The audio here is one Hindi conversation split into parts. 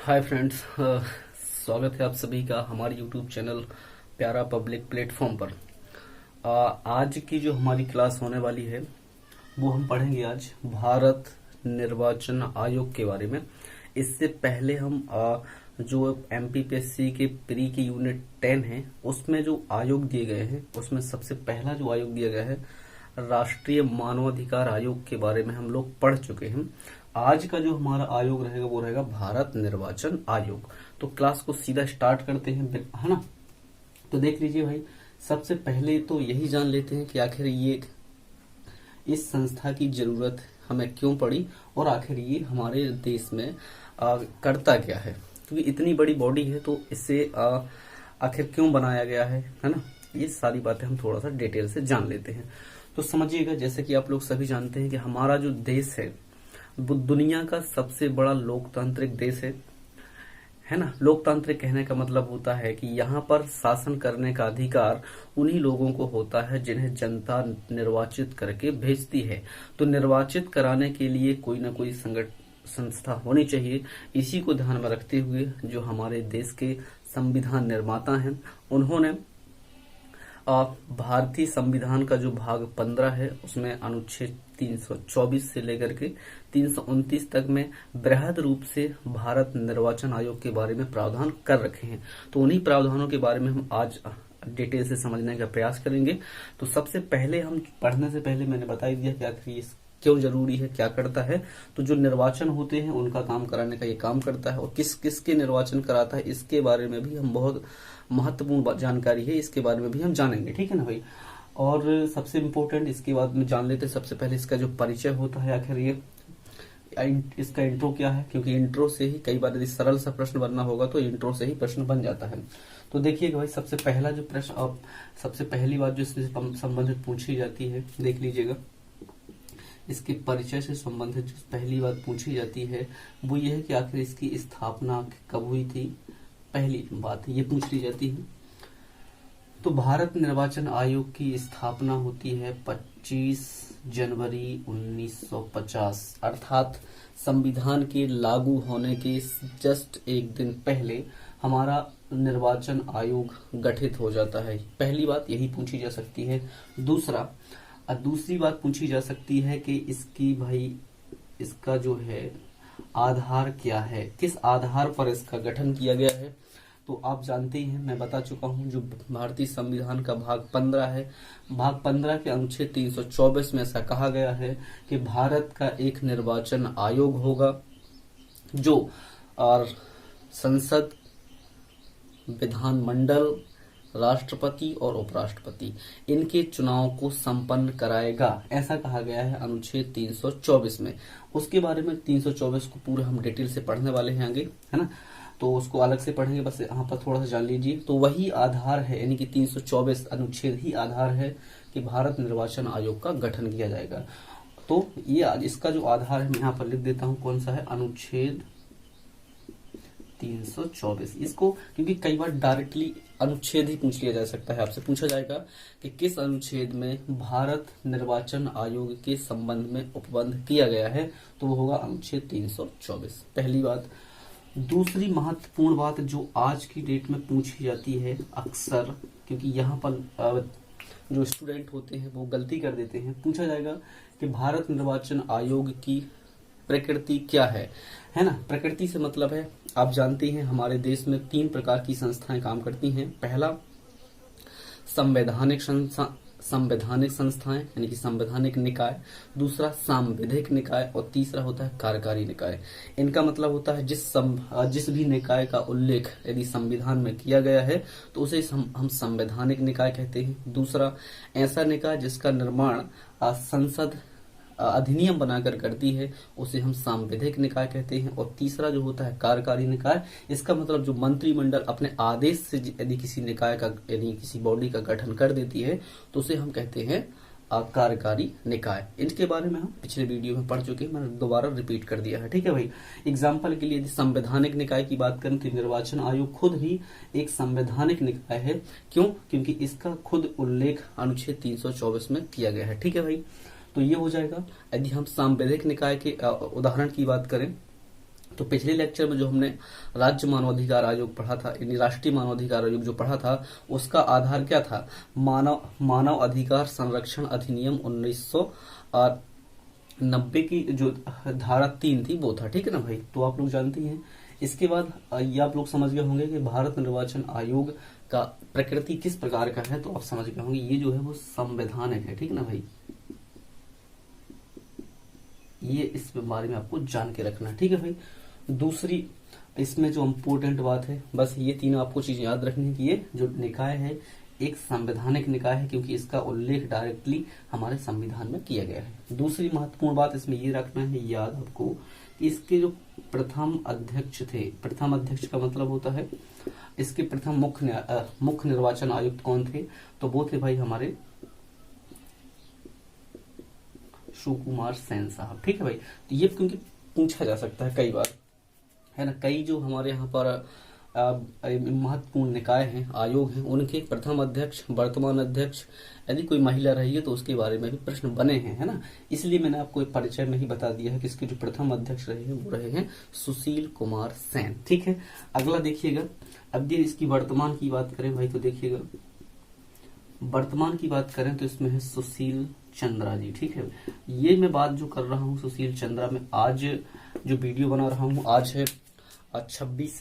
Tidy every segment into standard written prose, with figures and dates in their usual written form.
हाय फ्रेंड्स, स्वागत है आप सभी का हमारे यूट्यूब चैनल प्यारा पब्लिक प्लेटफॉर्म पर। आज की जो हमारी क्लास होने वाली है वो हम पढ़ेंगे आज भारत निर्वाचन आयोग के बारे में। इससे पहले हम जो एमपीपीएससी के प्री की यूनिट 10 है उसमें जो आयोग दिए गए हैं उसमें सबसे पहला जो आयोग दिया गया है राष्ट्रीय मानवाधिकार आयोग के बारे में हम लोग पढ़ चुके हैं। आज का जो हमारा आयोग रहेगा वो रहेगा भारत निर्वाचन आयोग। तो क्लास को सीधा स्टार्ट करते हैं, है ना। तो देख लीजिए भाई, सबसे पहले तो यही जान लेते हैं कि आखिर ये इस संस्था की जरूरत हमें क्यों पड़ी और आखिर ये हमारे देश में करता क्या है। क्योंकि इतनी बड़ी बॉडी है तो इससे आखिर क्यों बनाया गया है ना। ये सारी बातें हम थोड़ा सा डिटेल से जान लेते हैं। तो समझिएगा, जैसे कि आप लोग सभी जानते हैं कि हमारा जो देश है वो दुनिया का सबसे बड़ा लोकतांत्रिक देश है ना। लोकतांत्रिक कहने का मतलब होता है कि यहाँ पर शासन करने का अधिकार उन्हीं लोगों को होता है जिन्हें जनता निर्वाचित करके भेजती है। तो निर्वाचित कराने के लिए कोई ना कोई संस्था होनी चाहिए। इसी को ध्यान में रखते हुए जो हमारे देश के संविधान निर्माता हैं उन्होंने भारतीय संविधान का जो भाग 15 है उसमें अनुच्छेद 324 से लेकर के 329 तक में बृहद रूप से भारत निर्वाचन आयोग के बारे में प्रावधान कर रखे हैं। तो उन्हीं प्रावधानों के बारे में हम आज डिटेल से समझने का प्रयास करेंगे। तो सबसे पहले हम पढ़ने से पहले मैंने बता ही दिया कि आखिर ये क्यों जरूरी है, क्या करता है। तो जो निर्वाचन होते हैं उनका काम कराने का ये काम करता है और किस किस के निर्वाचन कराता है इसके बारे में भी हम बहुत महत्वपूर्ण जानकारी है, इसके बारे में भी हम जानेंगे, ठीक है ना भाई। और सबसे इम्पोर्टेंट इसके बाद में जान लेते हैं सबसे पहले इसका जो परिचय होता है, आखिर ये इसका इंट्रो क्या है। क्योंकि इंट्रो से ही कई बार यदि सरल सा प्रश्न बनना होगा तो इंट्रो से ही प्रश्न बन जाता है। तो देखिएगा भाई, सबसे पहला जो प्रश्न और सबसे पहली बात जो इससे संबंधित पूछी जाती है, देख लीजिएगा, इसके परिचय से संबंधित जो पहली बात पूछी जाती है वो ये है कि आखिर इसकी स्थापना कब हुई थी। पहली बात ये पूछ ली जाती है। तो भारत निर्वाचन आयोग की स्थापना होती है 25 जनवरी 1950, अर्थात संविधान के लागू होने के जस्ट एक दिन पहले हमारा निर्वाचन आयोग गठित हो जाता है। पहली बात यही पूछी जा सकती है। दूसरी बात पूछी जा सकती है कि इसका जो है आधार क्या है, किस आधार पर इसका गठन किया गया है। तो आप जानते ही हैं, मैं बता चुका हूं, जो भारतीय संविधान का भाग 15 है, भाग 15 के अनुच्छेद 324 में ऐसा कहा गया है कि भारत का एक निर्वाचन आयोग होगा जो और संसद, विधानमंडल, राष्ट्रपति और उपराष्ट्रपति इनके चुनाव को संपन्न कराएगा, ऐसा कहा गया है अनुच्छेद 324 में। उसके बारे में 324 को पूरे हम डिटेल से पढ़ने वाले हैं आगे, है ना। तो उसको अलग से पढ़ेंगे, बस यहाँ पर थोड़ा सा जान लीजिए। तो वही आधार है, यानी कि 324 अनुच्छेद ही आधार है कि भारत निर्वाचन आयोग का गठन किया जाएगा। तो ये इसका जो आधार है मैं यहाँ पर लिख देता हूँ, कौन सा है, अनुच्छेद 324। इसको क्योंकि कई बार डायरेक्टली अनुच्छेद ही पूछ लिया जा सकता है, आपसे पूछा जाएगा कि किस अनुच्छेद में भारत निर्वाचन आयोग के संबंध में उपबंध किया गया है, तो वो होगा अनुच्छेद 324, पहली बात। दूसरी महत्वपूर्ण बात जो आज की डेट में पूछी जाती है अक्सर, क्योंकि यहाँ पर जो स्टूडेंट होते हैं वो गलती कर देते हैं, पूछा जाएगा कि भारत निर्वाचन आयोग की प्रकृति क्या है ना। प्रकृति से मतलब है, आप जानते हैं हमारे देश में 3 प्रकार की संस्थाएं काम करती हैं। पहला संवैधानिक संस्थाएं यानी कि संवैधानिक निकाय, दूसरा सांविधिक निकाय और तीसरा होता है कार्यकारी निकाय। इनका मतलब होता है जिस भी निकाय का उल्लेख यदि संविधान में किया गया है तो उसे हम संवैधानिक निकाय कहते हैं। दूसरा ऐसा निकाय जिसका निर्माण संसद अधिनियम बनाकर करती है उसे हम सांविधिक निकाय कहते हैं। और तीसरा जो होता है कार्यकारी निकाय, इसका मतलब जो मंत्रिमंडल अपने आदेश से यदि किसी निकाय का यानी किसी बॉडी का गठन कर देती है तो उसे हम कहते हैं कार्यकारी निकाय। इनके बारे में हम पिछले वीडियो में पढ़ चुके हैं, मैंने दोबारा रिपीट कर दिया है, ठीक है भाई। एग्जाम्पल के लिए यदि संवैधानिक निकाय की बात करें तो निर्वाचन आयोग खुद ही एक संवैधानिक निकाय है। क्यों? क्योंकि इसका खुद उल्लेख अनुच्छेद 324 में किया गया है, ठीक है भाई। तो ये हो जाएगा। यदि हम सांविधिक निकाय के उदाहरण की बात करें तो पिछले लेक्चर में जो हमने राज्य मानवाधिकार आयोग पढ़ा था, यानी राष्ट्रीय मानवाधिकार आयोग जो पढ़ा था, उसका आधार क्या था? मानव अधिकार संरक्षण अधिनियम 1990 की जो धारा 3 थी वो था, ठीक है ना भाई। तो आप लोग जानते हैं। इसके बाद ये आप लोग समझ गए होंगे कि भारत निर्वाचन आयोग का प्रकृति किस प्रकार का है, तो आप समझ गए होंगे ये जो है वो संवैधानिक है, ठीक है ना भाई। ये इस बारे में आपको जान के रखना, ठीक है भाई। दूसरी इसमें जो इम्पोर्टेंट बात है, बस ये तीनों आपको चीज याद रखनी है कि ये जो निकाय है एक संवैधानिक निकाय है, क्योंकि इसका उल्लेख डायरेक्टली हमारे संविधान में किया गया है। दूसरी महत्वपूर्ण बात इसमें ये रखना है याद आपको कि इसके जो प्रथम अध्यक्ष थे, प्रथम अध्यक्ष का मतलब होता है इसके प्रथम मुख्य निर्वाचन आयुक्त कौन थे, तो वो थे भाई हमारे सुकुमार सेन साहब, ठीक है भाई। तो ये क्योंकि पूछा जा सकता है कई बार, है ना, कई जो हमारे यहाँ पर महत्वपूर्ण निकाय हैं, आयोग हैं, उनके प्रथम अध्यक्ष, वर्तमान अध्यक्ष, यदि कोई महिला रही है तो उसके बारे में भी प्रश्न बने हैं, है ना। इसलिए मैंने आपको एक परिचय में ही बता दिया है कि इसके जो प्रथम अध्यक्ष रहे हैं वो रहे हैं सुशील कुमार सेन, ठीक है। अगला देखिएगा, अब ये इसकी वर्तमान की बात करें भाई, तो देखिएगा वर्तमान की बात करें तो इसमें है सुशील चंद्रा जी, ठीक है। ये मैं बात जो कर रहा हूँ सुशील चंद्रा में, आज जो वीडियो बना रहा हूँ आज है 25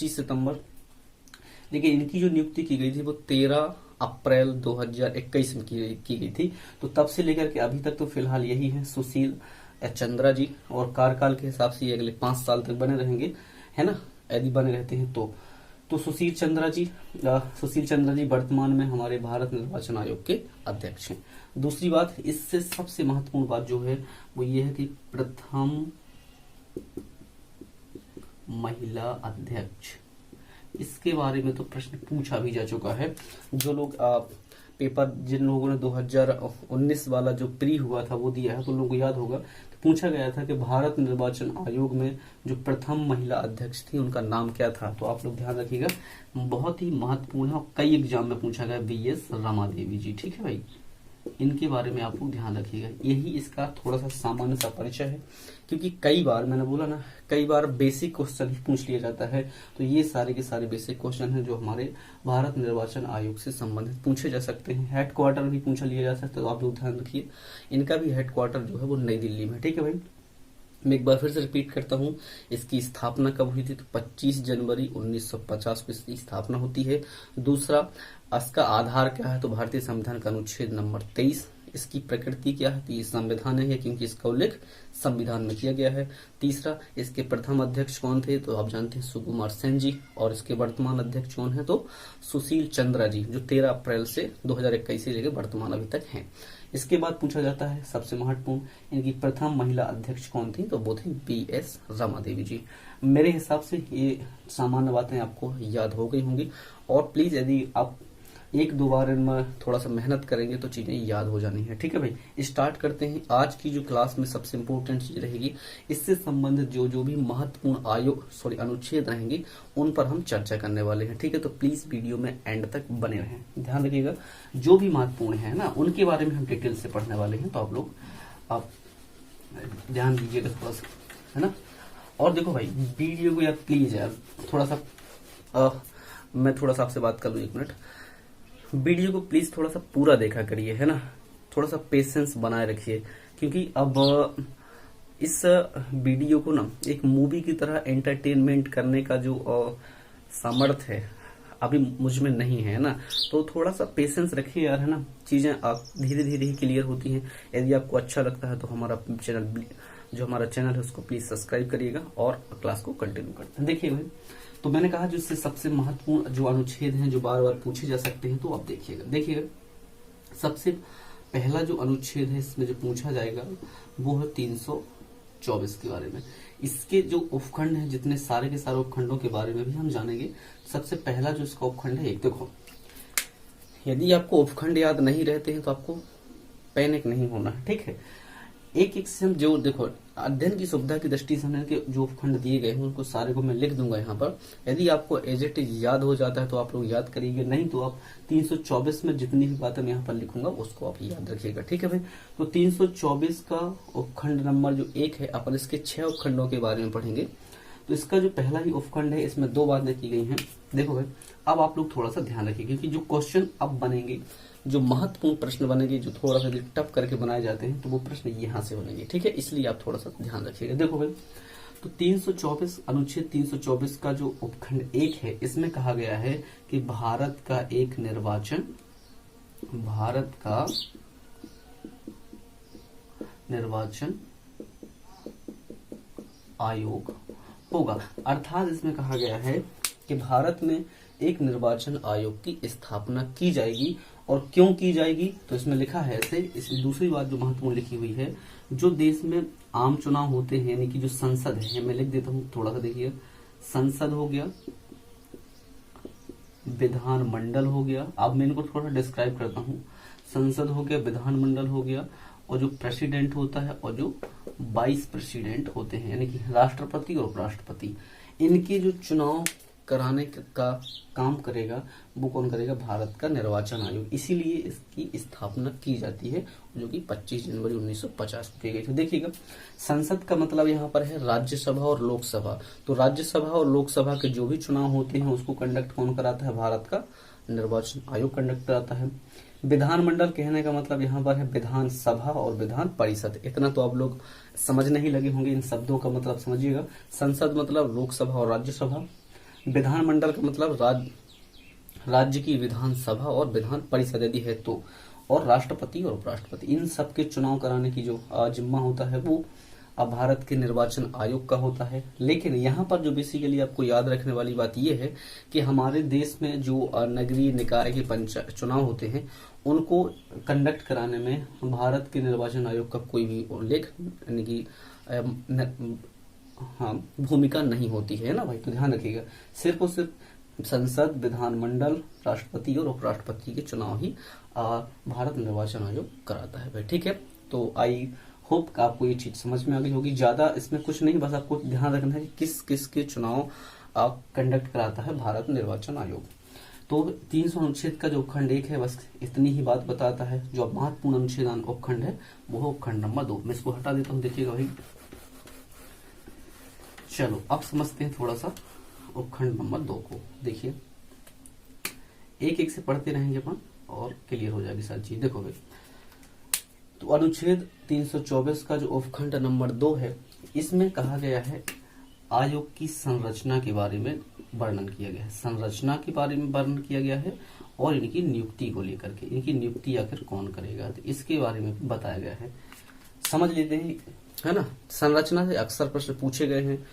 सितंबर, लेकिन इनकी जो नियुक्ति की गई थी वो 13 अप्रैल 2021 में की गई थी। तो तब से लेकर के अभी तक तो फिलहाल यही है सुशील चंद्रा जी, और कार्यकाल के हिसाब से ये अगले 5 साल तक बने रहेंगे, है ना, यदि बने रहते हैं तो सुशील चंद्रा जी वर्तमान में हमारे भारत निर्वाचन आयोग के अध्यक्ष हैं। दूसरी बात, इससे सबसे महत्वपूर्ण बात जो है वो ये है कि प्रथम महिला अध्यक्ष, इसके बारे में तो प्रश्न पूछा भी जा चुका है। जो लोग पेपर, जिन लोगों ने 2019 वाला जो प्री हुआ था वो दिया है, तो लोगों को याद होगा तो पूछा गया था कि भारत निर्वाचन आयोग में जो प्रथम महिला अध्यक्ष थी उनका नाम क्या था। तो आप लोग ध्यान रखिएगा, बहुत ही महत्वपूर्ण है और कई एग्जाम में पूछा गया, वीएस रमा देवी जी, ठीक है भाई। इनके बारे में आप लोग ध्यान रखिएगा। यही इसका थोड़ा सा सामान्य सा परिचय है, क्योंकि कई बार मैंने बोला ना, कई बार बेसिक क्वेश्चन ही पूछ लिया जाता है। तो ये सारे के सारे बेसिक क्वेश्चन हैं जो हमारे भारत निर्वाचन आयोग से संबंधित पूछे जा सकते हैं। हेडक्वार्टर भी पूछा लिया जा सकता है, तो आप लोग ध्यान रखिए। इनका भी हेडक्वार्टर जो है वो नई दिल्ली में, ठीक है भाई। मैं एक बार फिर से रिपीट करता हूँ, इसकी स्थापना कब हुई थी, तो 25 जनवरी 1950 को इसकी स्थापना होती है। दूसरा, इसका आधार क्या है, तो भारतीय संविधान का अनुच्छेद नंबर 23। इसकी प्रकृति क्या है, तो ये संविधान है, क्योंकि इसका उल्लेख संविधान में किया गया है। तीसरा, इसके प्रथम अध्यक्ष कौन थे, तो आप जानते हैं सुकुमार सेन जी, और इसके वर्तमान अध्यक्ष कौन है, तो सुशील चंद्रा जी, जो 13 अप्रैल से 2021 से लेकर वर्तमान अभी तक हैं। इसके बाद पूछा जाता है सबसे महत्वपूर्ण, इनकी प्रथम महिला अध्यक्ष कौन थी, तो वो थी बीएस रमा देवी जी। मेरे हिसाब से ये सामान्य बातें आपको याद हो गई होंगी, और प्लीज यदि आप 1-2 बार इनमें थोड़ा सा मेहनत करेंगे तो चीजें याद हो जानी है, ठीक है भाई। स्टार्ट करते हैं। आज की जो क्लास में सबसे इम्पोर्टेंट चीज रहेगी, इससे संबंधित जो भी महत्वपूर्ण अनुच्छेद रहेंगे उन पर हम चर्चा करने वाले हैं, ठीक है। तो प्लीज वीडियो में एंड तक बने रहें, ध्यान रखिएगा। जो भी महत्वपूर्ण है ना, उनके बारे में हम डिटेल से पढ़ने वाले हैं, तो आप लोग आप ध्यान दीजिएगा थोड़ा सा, है ना। और देखो भाई, वीडियो को यार प्लीज यार थोड़ा सा मैं थोड़ा सा आपसे बात कर लूँ 1 मिनट। वीडियो को प्लीज थोड़ा सा पूरा देखा करिए, है ना, थोड़ा सा पेशेंस बनाए रखिए, क्योंकि अब इस वीडियो को ना एक मूवी की तरह एंटरटेनमेंट करने का जो सामर्थ्य है अभी मुझ में नहीं है ना। तो थोड़ा सा पेशेंस रखिए यार, है ना। चीजें आप धीरे धीरे ही क्लियर होती हैं। यदि आपको अच्छा लगता है तो हमारा चैनल है उसको प्लीज सब्सक्राइब करिएगा और क्लास को कंटिन्यू करते हैं। देखिए भाई, तो मैंने कहा जो इससे सबसे महत्वपूर्ण जो अनुच्छेद हैं जो बार बार पूछे जा सकते हैं, तो आप देखिएगा सबसे पहला जो अनुच्छेद है इसमें जो पूछा जाएगा वो है 324 के बारे में। इसके जो उपखंड हैं, जितने सारे के सारे उपखंडों के बारे में भी हम जानेंगे। सबसे पहला जो इसका उपखंड है, एक देखो, यदि आपको उपखंड याद नहीं रहते हैं तो आपको पैनिक नहीं होना है, ठीक है। एक एक से हम जो देखो अध्ययन की सुविधा की दृष्टि से हमने जो उपखंड दिए गए हैं उनको सारे को मैं लिख दूंगा यहाँ पर। यदि आपको एज इट इज याद हो जाता है तो आप लोग याद करिएगा, नहीं तो आप 324 में जितनी भी बातें मैं यहाँ पर लिखूंगा उसको आप याद रखिएगा, ठीक है भाई। तो 324 का उपखंड नंबर जो 1 है, अपन इसके 6 उपखंडों के बारे में पढ़ेंगे। तो इसका जो पहला ही उपखंड है इसमें 2 बातें की गई हैं। देखो भाई अब आप लोग थोड़ा सा ध्यान रखिए, क्योंकि जो क्वेश्चन अब बनेंगे, जो महत्वपूर्ण प्रश्न बनेंगे, जो थोड़ा सा टफ करके बनाए जाते हैं, तो वो प्रश्न यहाँ से बनेंगे, ठीक है। इसलिए आप थोड़ा सा ध्यान रखिएगा। देखो भाई तो 324 अनुच्छेद 324 का जो उपखंड 1 है, इसमें कहा गया है कि भारत का एक निर्वाचन आयोग होगा। अर्थात इसमें कहा गया है कि भारत में एक निर्वाचन आयोग की स्थापना की जाएगी। और क्यों की जाएगी, तो इसमें लिखा है ऐसे। इसमें दूसरी बात जो महत्वपूर्ण लिखी हुई है, जो देश में आम चुनाव होते हैं, यानी कि जो संसद है, मैं लिख देता हूँ थोड़ा सा देखिए, संसद हो गया, विधानमंडल हो गया। अब मैं इनको थोड़ा डिस्क्राइब करता हूँ। संसद हो गया, विधानमंडल हो गया, और जो प्रेसिडेंट होता है और जो वाइस प्रेसिडेंट होते हैं, यानी कि राष्ट्रपति और उपराष्ट्रपति, इनके जो चुनाव कराने का काम करेगा वो कौन करेगा, भारत का निर्वाचन आयोग। इसीलिए इसकी स्थापना की जाती है, जो कि 25 जनवरी 1950 को की गई थी। देखिएगा संसद का मतलब यहाँ पर है राज्यसभा और लोकसभा। तो राज्यसभा और लोकसभा के जो भी चुनाव होते हैं उसको कंडक्ट कौन कराता है, भारत का निर्वाचन आयोग कंडक्ट कराता है। विधानमंडल कहने का मतलब यहाँ पर है विधानसभा और विधान परिषद। इतना तो आप लोग समझने ही लगे होंगे, इन शब्दों का मतलब समझिएगा। संसद मतलब लोकसभा और राज्यसभा, विधानमंडल का मतलब राज्य की विधानसभा और विधान परिषद यदि है तो, और राष्ट्रपति और उपराष्ट्रपति, इन सब के चुनाव कराने की जो जिम्मा होता है वो अब भारत के निर्वाचन आयोग का होता है। लेकिन यहाँ पर जो बेसिकली आपको याद रखने वाली बात यह है कि हमारे देश में जो नगरीय निकाय के चुनाव होते हैं उनको कंडक्ट कराने में भारत के निर्वाचन आयोग का कोई भी उल्लेख यानी कि भूमिका नहीं होती है ना भाई। तो ध्यान रखिएगा, सिर्फ और सिर्फ संसद, विधानमंडल, राष्ट्रपति और उपराष्ट्रपति के चुनाव ही भारत निर्वाचन आयोग कराता है भाई, ठीक है। तो आई होप का आपको ये चीज समझ में आ गई होगी। ज्यादा इसमें कुछ नहीं, बस आपको ध्यान रखना है कि किस किस के चुनाव कंडक्ट कराता है भारत निर्वाचन आयोग। तो 300 अनुच्छेद का जो उपखंड 1 है बस इतनी ही बात बताता है। जो महत्वपूर्ण अनुच्छेद उपखंड है वो उपखंड नंबर 2। मैं इसको हटा देता हूँ, देखिएगा भाई। चलो अब समझते हैं थोड़ा सा उपखंड नंबर 2 को। देखिए एक एक से पढ़ते रहेंगे अपन और क्लियर हो जाएगी सारी चीज। देखो भाई तो अनुच्छेद 324 का जो उपखंड नंबर 2 है, इसमें कहा गया है आयोग की संरचना के बारे में वर्णन किया गया है। संरचना के बारे में वर्णन किया गया है और इनकी नियुक्ति को लेकर के, इनकी नियुक्ति आखिर कौन करेगा, तो इसके बारे में बताया गया है। समझ लेते हैं, है ना। संरचना से अक्सर प्रश्न पूछे गए हैं,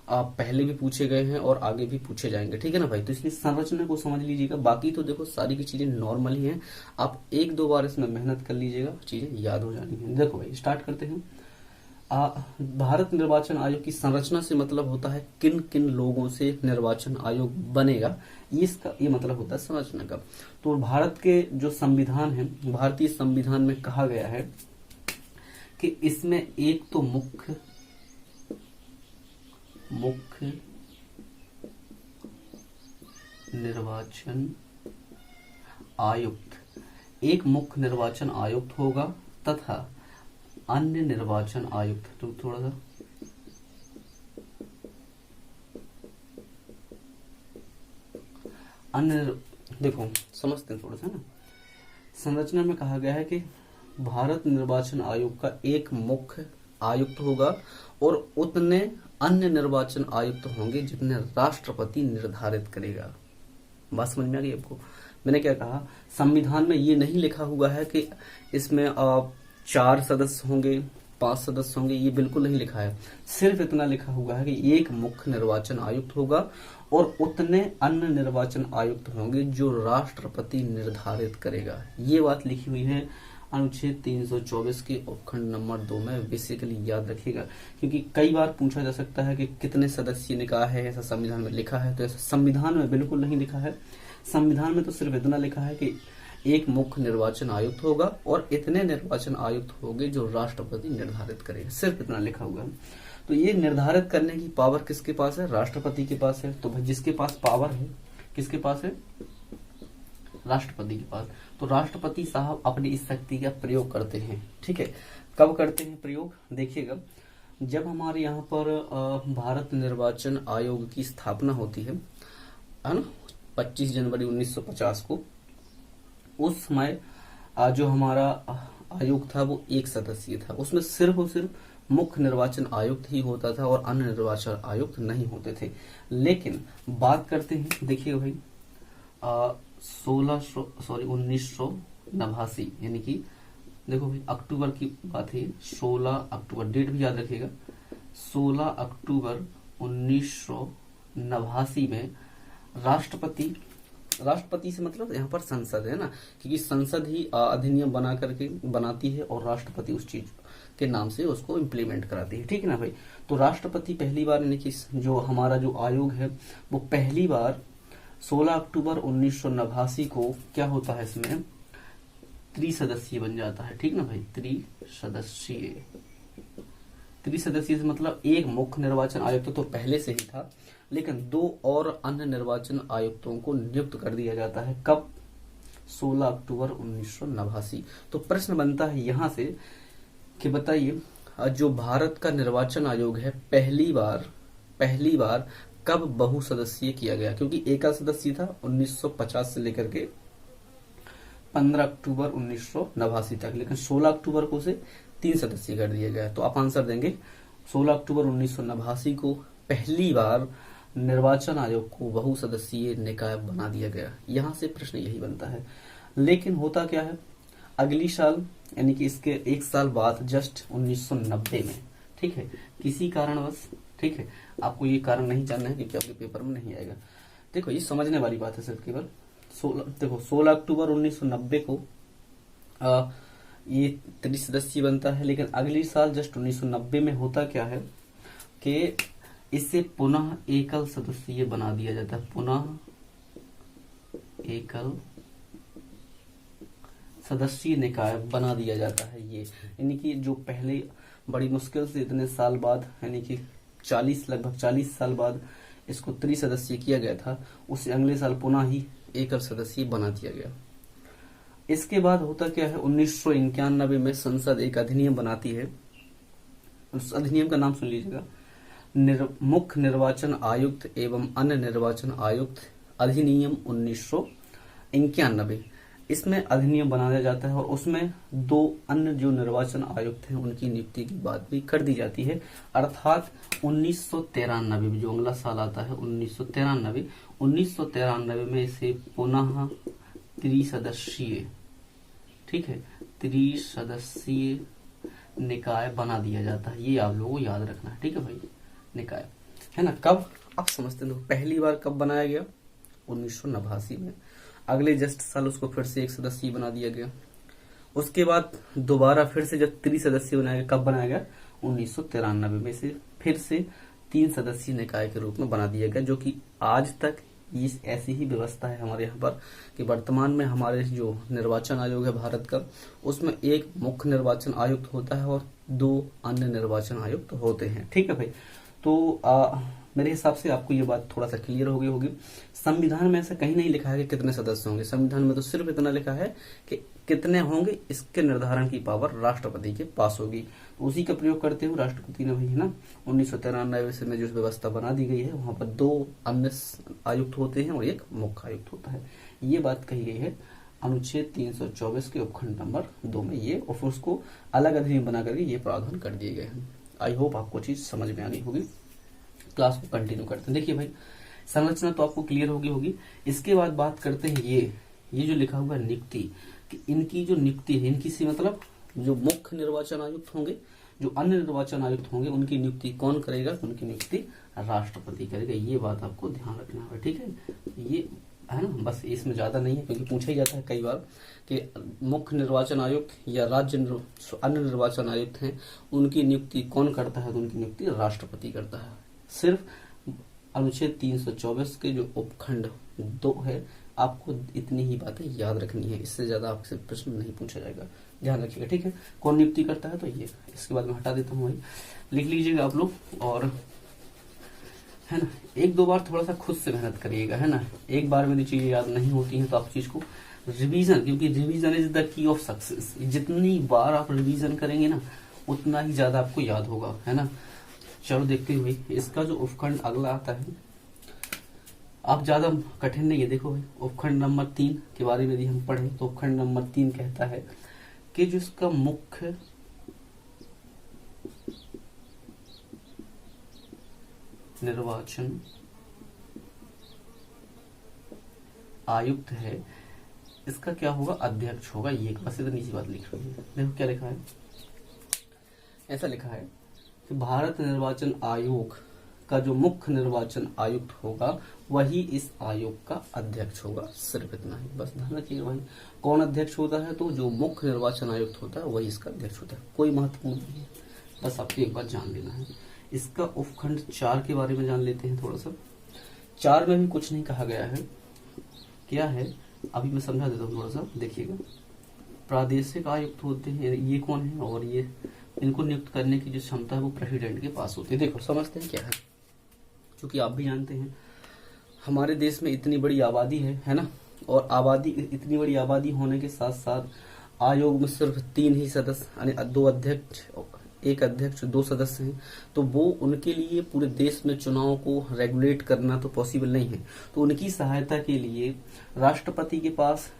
पहले भी पूछे गए हैं और आगे भी पूछे जाएंगे, ठीक है ना भाई। तो इसलिए संरचना को समझ लीजिएगा। बाकी तो देखो सारी की चीजें नॉर्मल ही हैं, आप 1-2 बार इसमें मेहनत कर लीजिएगा, चीजें याद हो जानी है। देखो भाई स्टार्ट करते हैं। भारत निर्वाचन आयोग की संरचना से मतलब होता है किन किन लोगों से निर्वाचन आयोग बनेगा, इसका ये मतलब होता है संरचना का। तो भारत के जो संविधान है, भारतीय संविधान में कहा गया है कि इसमें एक तो मुख्य निर्वाचन आयुक्त, एक मुख्य निर्वाचन आयुक्त होगा तथा अन्य निर्वाचन आयुक्त, तो थोड़ा सा अन्य, देखो समझते हैं थोड़ा सा ना। संरचना में कहा गया है कि भारत निर्वाचन आयोग का एक मुख्य आयुक्त होगा और उतने अन्य निर्वाचन आयुक्त होंगे जितने राष्ट्रपति निर्धारित करेगा। बात समझ में आ गई आपको। मैंने क्या कहा, संविधान में ये नहीं लिखा हुआ है कि इसमें 4 सदस्य होंगे, 5 सदस्य होंगे, ये बिल्कुल नहीं लिखा है। सिर्फ इतना लिखा हुआ है कि एक मुख्य निर्वाचन आयुक्त होगा और उतने अन्य निर्वाचन आयुक्त होंगे जो राष्ट्रपति निर्धारित करेगा। ये बात लिखी हुई है अनुच्छेद 324 के उपखंड नंबर 2 में। बेसिकली याद रखिएगा, क्योंकि कई बार पूछा जा सकता है कि कितने सदस्य निकाय है, ऐसा संविधान में लिखा है। तो ऐसा संविधान में बिल्कुल नहीं लिखा है। संविधान में तो सिर्फ इतना लिखा है कि एक मुख्य निर्वाचन आयुक्त होगा और इतने निर्वाचन आयुक्त होंगे जो राष्ट्रपति निर्धारित करेगा। सिर्फ इतना लिखा हुआ है। तो ये निर्धारित करने की पावर किसके पास है? राष्ट्रपति के पास है। तो भाई जिसके पास पावर है, किसके पास है? राष्ट्रपति के पास। तो राष्ट्रपति साहब अपनी इस शक्ति का प्रयोग करते हैं। ठीक है, कब करते हैं प्रयोग? देखिएगा, जब हमारे यहाँ पर भारत निर्वाचन आयोग की स्थापना होती है ना, 25 जनवरी 1950 को, उस समय जो हमारा आयोग था वो एक सदस्यीय था। उसमें सिर्फ और सिर्फ मुख्य निर्वाचन आयुक्त ही होता था और अन्य निर्वाचन आयुक्त नहीं होते थे। लेकिन बात करते हैं, देखिएगा भाई, 1989 यानी कि देखो भाई अक्टूबर की बात है, 16 अक्टूबर, डेट भी याद रखिएगा, 16 अक्टूबर 1989 में राष्ट्रपति से मतलब यहाँ पर संसद है ना, क्योंकि संसद ही अधिनियम बना करके बनाती है और राष्ट्रपति उस चीज के नाम से उसको इम्प्लीमेंट कराती है। ठीक है ना भाई। तो राष्ट्रपति पहली बार यानी कि जो हमारा जो आयोग है वो पहली बार 16 अक्टूबर 1989 को क्या होता है, इसमें त्रिसदस्यीय बन जाता है। ठीक ना भाई, त्रिसदस्यीय से मतलब एक मुख्य निर्वाचन आयुक्त तो पहले से ही था, लेकिन 2 और अन्य निर्वाचन आयुक्तों को नियुक्त कर दिया जाता है। कब? 16 अक्टूबर 1989। तो प्रश्न बनता है यहां से कि बताइए, जो भारत का निर्वाचन आयोग है पहली बार कब बहुसदस्यीय किया गया? क्योंकि एकल सदस्य था 1950 से लेकर के 15 अक्टूबर 1989 तक, लेकिन 16 अक्टूबर को से 3 सदस्यीय कर दिया गया। तो आप आंसर देंगे 16 अक्टूबर 1989 को पहली बार निर्वाचन आयोग को बहुसदस्यीय निकाय बना दिया गया। यहां से प्रश्न यही बनता है। लेकिन होता क्या है, अगली साल यानी कि इसके एक साल बाद जस्ट 1990 में, ठीक है, किसी कारणवश, ठीक है, आपको ये कारण नहीं जानना है क्योंकि आपके पेपर में नहीं आएगा। देखो ये समझने वाली बात है सिर्फ केवल। 16 अक्टूबर 1990 को ये त्रिसदस्यीय बनता है, लेकिन अगली साल जस्ट 1990 में होता क्या है कि इसे पुनः एकल सदस्यीय बना दिया जाता है। पुनः एकल सदस्यीय निकाय बना दिया जाता है। ये यानी कि जो पहले बड़ी मुश्किल से इतने साल बाद यानी कि लगभग 40 साल बाद इसको त्रिसदस्यीय किया गया था, उसे अगले साल पुनः ही एकल सदस्यीय बना दिया गया। इसके बाद होता क्या है, 1991 में संसद एक अधिनियम बनाती है। उस अधिनियम का नाम सुन लीजिएगा, मुख्य निर्वाचन आयुक्त एवं अन्य निर्वाचन आयुक्त अधिनियम 1991। इसमें अधिनियम बनाया जाता है और उसमें 2 अन्य जो निर्वाचन आयुक्त हैं उनकी नियुक्ति की बात भी कर दी जाती है। अर्थात 1993 जो अगला साल आता है 1993 में इसे पुनः त्रिसदस्यीय, ठीक है, त्रिसदस्यीय निकाय बना दिया जाता है। ये आप लोगों को याद रखना है। ठीक है भाई, निकाय है ना। कब? आप समझते हैं, पहली बार कब बनाया गया? 1989 में। अगले जस्ट साल उसको फिर से एक सदस्यीय बना दिया गया। उसके बाद दोबारा फिर से जब त्रिसदस्यीय बनाया गया, कब बनाया गया? 1993 में से फिर से 3 सदस्यीय निकाय के रूप में बना दिया गया, जो कि आज तक इस ऐसी ही व्यवस्था है हमारे यहाँ पर कि वर्तमान में हमारे जो निर्वाचन आयोग है भारत का, उसमें एक मुख्य निर्वाचन आयुक्त होता है और 2 अन्य निर्वाचन आयुक्त होते हैं। ठीक है भाई। तो मेरे हिसाब से आपको ये बात थोड़ा सा क्लियर हो गई होगी। संविधान में ऐसा कहीं नहीं लिखा है कि कितने सदस्य होंगे। संविधान में तो सिर्फ इतना लिखा है कि कितने होंगे, इसके निर्धारण की पावर राष्ट्रपति के पास होगी। उसी का प्रयोग करते हुए राष्ट्रपति ने भाई, है ना, 1993 में जो व्यवस्था बना दी गई है वहां पर 2 अन्य आयुक्त होते हैं और एक मुख्य आयुक्त होता है। ये बात कही गई है अनुच्छेद 324 के उपखंड नंबर 2 में। ये और उसको अलग अधिनियम बना करके ये प्रावधान कर दिए गए हैं। आई होप आपको चीज समझ में आ गई होगी। क्लास को कंटिन्यू करते हैं। देखिए भाई, संरचना तो आपको क्लियर होगी। इसके बाद बात करते हैं ये जो लिखा हुआ नियुक्ति, कि इनकी जो नियुक्ति है, इनकी से मतलब जो मुख्य निर्वाचन आयुक्त होंगे, जो अन्य निर्वाचन आयुक्त होंगे, उनकी नियुक्ति कौन करेगा? उनकी नियुक्ति राष्ट्रपति करेगा। ये बात आपको ध्यान रखना है। ठीक है, ये है ना, बस इसमें ज्यादा नहीं है, क्योंकि पूछा ही जाता है कई बार कि मुख्य निर्वाचन आयुक्त या अन्य निर्वाचन आयुक्त हैं, उनकी नियुक्ति कौन करता है? तो उनकी नियुक्ति राष्ट्रपति करता है। सिर्फ अनुच्छेद 324 के जो उपखंड 2 है आपको इतनी ही बातें याद रखनी है, इससे ज्यादा आपसे प्रश्न नहीं पूछा जाएगा, ध्यान रखिएगा। ठीक है, कौन नियुक्ति करता है तो ये, इसके बाद मैं हटा देता हूँ भाई, लिख लीजिएगा आप लोग। और है ना, एक दो बार थोड़ा सा खुद से मेहनत करिएगा, है ना, एक बार में चीजें याद नहीं होती हैं तो आप चीज को रिवीजन, क्योंकि revision is the key of success, जितनी बार आप रिवीजन करेंगे ना उतना ही ज्यादा आपको याद होगा, है ना। चलो देखते हैं भाई, इसका जो उपखंड अगला आता है, आप ज्यादा कठिन नहीं है। देखो भाई, उपखंड नंबर 3 के बारे में यदि हम पढ़े तो उपखंड नंबर 3 कहता है कि जो इसका मुख्य निर्वाचन आयुक्त है, इसका क्या होगा, अध्यक्ष होगा। ये बस इतनी सी बात लिख रही है। देखो क्या लिखा है, ऐसा लिखा है कि भारत निर्वाचन आयोग का जो मुख्य निर्वाचन आयुक्त होगा वही इस आयोग का अध्यक्ष होगा, सिर्फ इतना ही, बस ध्यान रखिएगा भाई। कौन अध्यक्ष होता है, तो जो मुख्य निर्वाचन आयुक्त होता है वही इसका अध्यक्ष होता है, कोई महत्वपूर्ण नहीं है, बस आपको एक बार जान लेना है। इसका उपखंड 4 के बारे में जान लेते हैं थोड़ा सा। 4 में भी कुछ नहीं कहा गया है, क्या है अभी मैं समझा देता हूँ थोड़ा सा, देखिएगा। प्रादेशिक आयुक्त होते हैं, ये कौन है, और ये इनको नियुक्त करने की जो क्षमता है वो प्रेसिडेंट के पास होती है। देखो समझते हैं क्या है, क्योंकि आप भी जानते हैं हमारे देश में इतनी बड़ी आबादी है ना, और आबादी, इतनी बड़ी आबादी होने के साथ साथ आयोग में सिर्फ 3 ही सदस्य, यानी 2 अध्यक्ष, 1 अध्यक्ष, 2 सदस्य हैं, तो वो उनके लिए पूरे देश में चुनाव को रेगुलेट करना तो पॉसिबल नहीं है। तो उनकी सहायता के लिए राष्ट्रपति के पास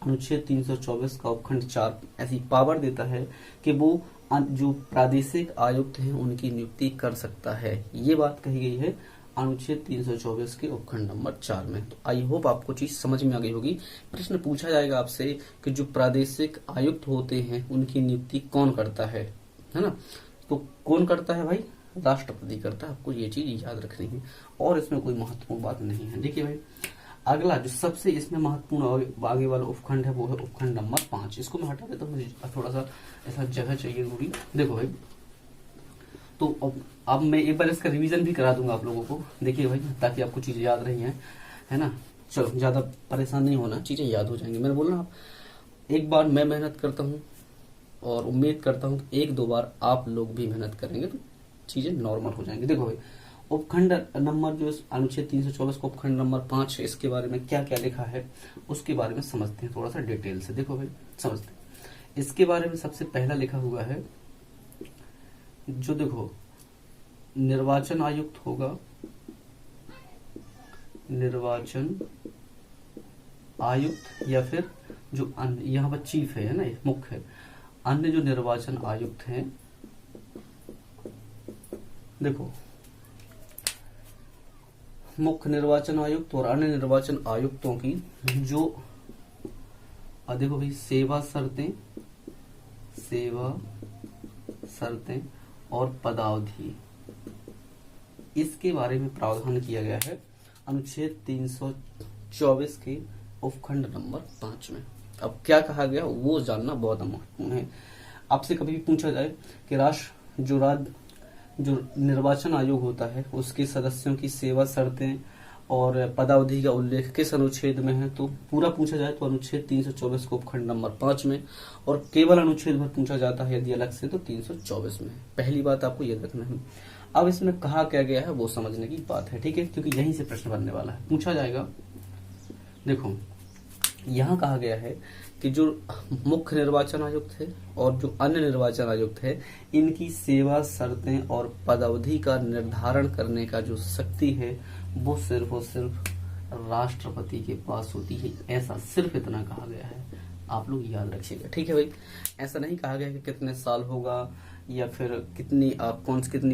अनुच्छेद 324 का उपखंड 4 ऐसी पावर देता है कि वो जो प्रादेशिक आयुक्त हैं उनकी नियुक्ति कर सकता है। ये बात कही गई है अनुच्छेद 324 के उपखंड नंबर 4 में। तो आई होप आपको चीज समझ में आ गई होगी। प्रश्न पूछा जाएगा आपसे कि जो प्रादेशिक आयुक्त होते हैं उनकी नियुक्ति कौन करता है ना, तो कौन करता है भाई, राष्ट्रपति करता है। आपको ये चीज याद रखनी है और इसमें कोई महत्वपूर्ण बात नहीं है। देखिए भाई, अगला जो सबसे इसमें महत्वपूर्ण आगे वाला उपखंड है वो है उपखंड नंबर 5। इसको मैं हटा देता हूँ, मुझे थोड़ा सा ऐसा जगह चाहिए थोड़ी। देखो भाई, तो अब मैं एक बार इसका रिवीजन भी करा दूंगा आप लोगों को, देखिए भाई, ताकि आपको चीजें याद रही हैं, है ना। चलो ज्यादा परेशान नहीं होना, चीजें याद हो जाएंगी। मैंने बोला आप एक बार मैं मेहनत करता हूँ और उम्मीद करता हूँ 1-2 बार आप लोग भी मेहनत करेंगे तो चीजें नॉर्मल हो जाएंगी। देखो भाई, उपखंड नंबर जो अनुच्छेद 324 का उपखंड नंबर 5 है, इसके बारे में क्या क्या लिखा है उसके बारे में समझते हैं थोड़ा सा डिटेल से। देखो भाई समझते हैं, इसके बारे में सबसे पहला लिखा हुआ है जो, देखो, निर्वाचन आयुक्त होगा, निर्वाचन आयुक्त, या फिर जो यहाँ पर चीफ है ना, मुख्य है, अन्य जो निर्वाचन आयुक्त हैं, देखो मुख्य निर्वाचन आयुक्त और अन्य निर्वाचन आयुक्तों की जो, देखो भाई, सेवा शर्तें और पदावधि, इसके बारे में प्रावधान किया गया है अनुच्छेद 324 के उपखंड नंबर 5 में। अब क्या कहा गया वो जानना बहुत महत्वपूर्ण है। आपसे कभी भी पूछा जाए कि जो निर्वाचन आयोग होता है उसके सदस्यों की सेवा शर्तें और पदावधि का उल्लेख किस अनुच्छेद में है, तो पूरा पूछा जाए तो अनुच्छेद 324 को उपखंड नंबर 5 में, और केवल अनुच्छेद भर पूछा जाता है यदि अलग से तो 324 में। पहली बात आपको याद रखना है। अब इसमें कहा क्या गया है वो समझने की बात है, ठीक है, क्योंकि यहीं से प्रश्न बनने वाला है, पूछा जाएगा। देखो यहाँ कहा गया है कि जो मुख्य निर्वाचन आयुक्त है और जो अन्य निर्वाचन आयुक्त है, इनकी सेवा शर्तें और पदावधि का निर्धारण करने का जो शक्ति है वो सिर्फ और सिर्फ राष्ट्रपति के पास होती है। ऐसा सिर्फ इतना कहा गया है, आप लोग याद रखिएगा, ठीक है भाई। ऐसा नहीं कहा गया कि कितने साल होगा या फिर कितनी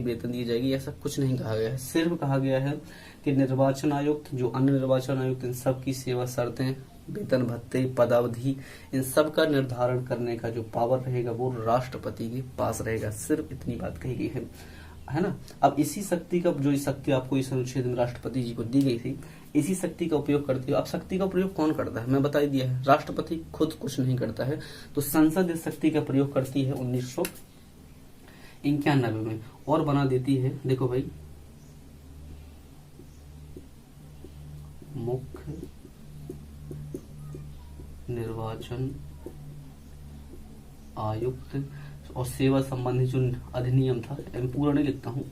वेतन दी जाएगी, ऐसा कुछ नहीं कहा गया है। सिर्फ कहा गया है कि निर्वाचन आयुक्त, जो अन्य निर्वाचन आयुक्त, इन सब की सेवा शर्तें, वेतन भत्ते, पदावधि, इन सब का निर्धारण करने का जो पावर रहेगा वो राष्ट्रपति के पास रहेगा। सिर्फ इतनी बात कही गई है ना। अब इसी शक्ति का, जो शक्ति आपको इस अनुच्छेद में राष्ट्रपति जी को दी गई थी, इसी शक्ति का उपयोग करते हो। अब शक्ति का प्रयोग कौन करता है, मैं बता ही दिया है, राष्ट्रपति खुद कुछ नहीं करता है, तो संसद इस शक्ति का प्रयोग करती है 1991 में और बना देती है, देखो भाई, मुख्य निर्वाचन आयुक्त और सेवा संबंधी जो अधिनियम था, मैं पूरा नहीं लिखता हूँ,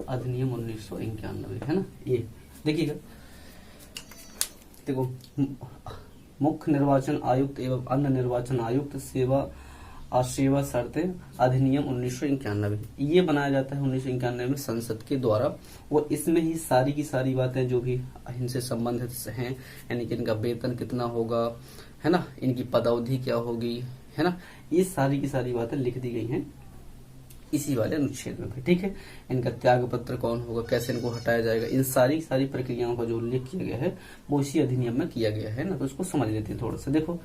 अधिनियम 1991 है ना, ये देखिएगा। देखो, मुख्य निर्वाचन आयुक्त एवं अन्य निर्वाचन आयुक्त सेवा और सेवा शर्तें अधिनियम 1991, ये बनाया जाता है 1991 में संसद के द्वारा। और इसमें ही सारी की सारी बातें जो भी इनसे संबंधित हैं, यानी कि इनका वेतन कितना होगा, है ना, इनकी पदावधि क्या होगी, है ना, ये सारी की सारी बातें लिख दी गई हैं इसी वाले अनुच्छेद में। ठीक है, इनका त्याग पत्र कौन होगा, कैसे इनको हटाया जाएगा, इन सारी सारी प्रक्रियाओं का जो उल्लेख किया गया है वो इसी अधिनियम में किया गया है ना। तो इसको समझ लेते हैं थोड़ा सा। देखो,